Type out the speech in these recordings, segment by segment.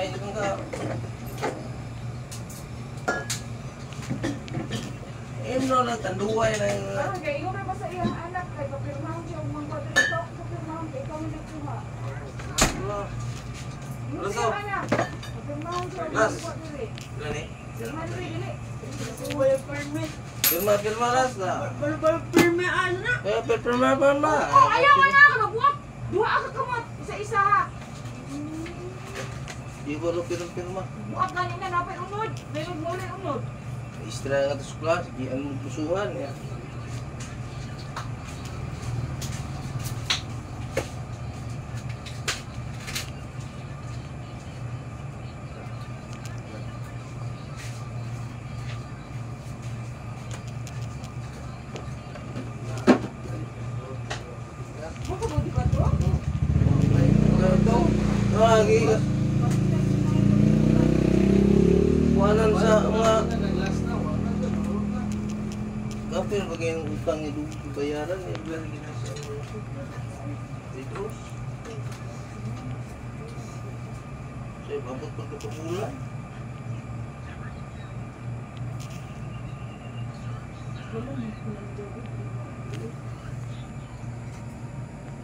Ay, ito ka. Emno lang, tanduay na yung... Kaya ingon na ba sa iyang anak, kay papirmahan siya umang ko dito, papirmahan kay ikaw yung nagkuha. Ingon siya anak, papirmahan siya umang ko dito. Gani? Pirma dito, dili. Pirma las na. Pirma ano na? Pirma. Oh, ayaw ka na, magbuhat. Duha ka kamot, isa-isa ha. Di ko rin pirma. Buhat ganin na, napay unod. May magmulay unod. Istra nga ito sa klas, sige ang pusuhan. Kuhanan sa mga kapil bagay yung utang niyo bayaran eh bilang ginasa dito saya babot pagkatubulan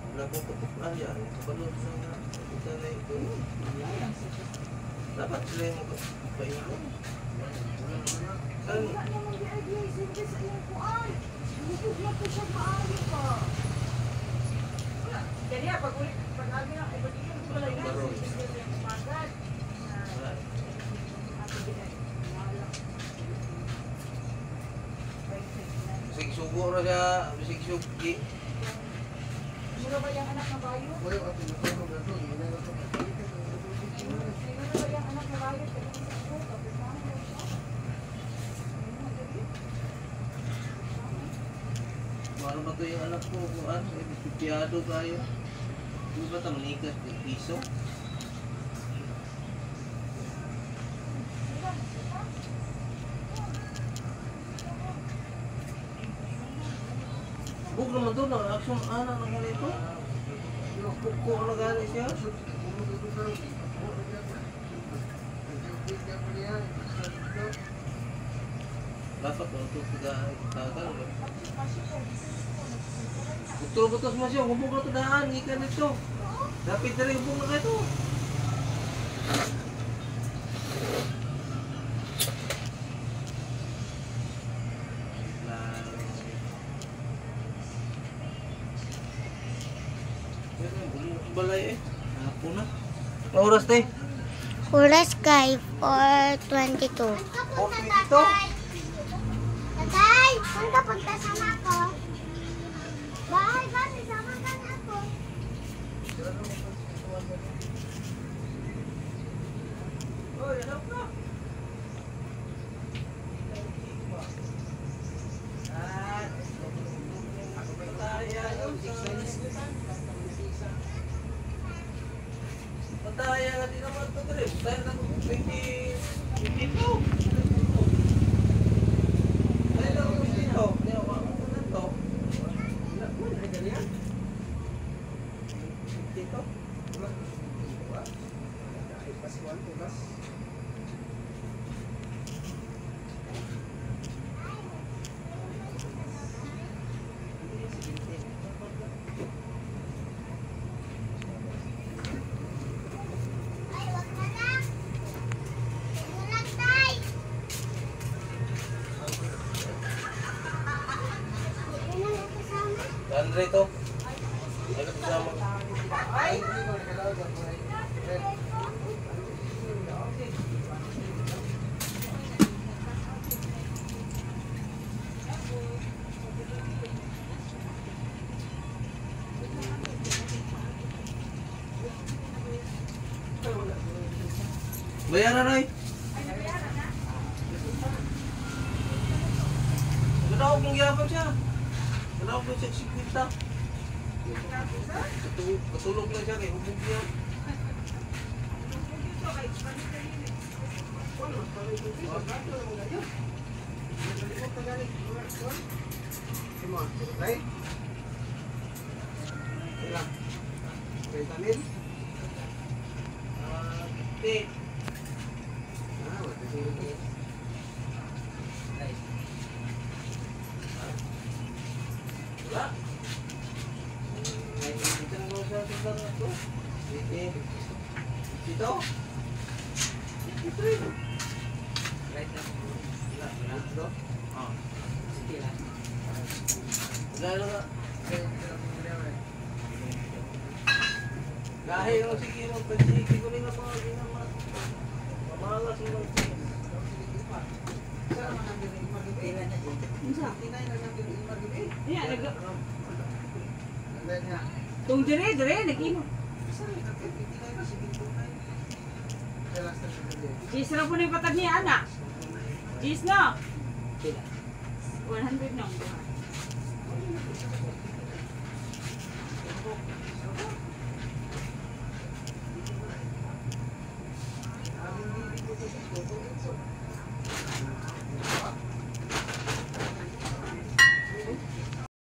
wala ko patupulan yan kabalot sa kita na ito dapat sila yung magpaingon kan jadi apa kulit pag-abi na ay pag-iyon ko lang yan yung umagat bisig sugo na siya bisig sugi mura ba yung anak na bayo? Mura ba yung anak na bayo? Ano ba ito yung anak ko? Kuan? Pipiyado kayo. Hindi ba ito manikas ng piso? Huwag naman ito. Nag-action anak na ganito. Puko na gani siya. Dapat ito tagal. Betul-betul semua siya, hubog na ito daan, ikan ito. Dapat na rin hubog na ito. Balay eh. Hapon na. Ano oras tayo? Oras kay 4:22. 4:22? Tatay, saan ka punta sama ako? Bahay ba? Sama ka na ako. Oh, yan na. Pataya nga din naman ito rin. Pataya na 22. Andre ito. Ano kasama? Ay! Bayaran na eh. Ganaw kong gyapon siya. Ganaw kong siya 50. Katulog lang siya kay hubog niya. lang ito. Dito? Ito. Right lang. Dito? Oh. Sige lang. Lalo nga. Kahit yung sige mo, pagsiki ko rin ang mga ginama. Mamalas mo lang siya. Iya, tung dire nag-imo. Jis ra po ni patag niya anak. Jis no. Sila. 100 nang.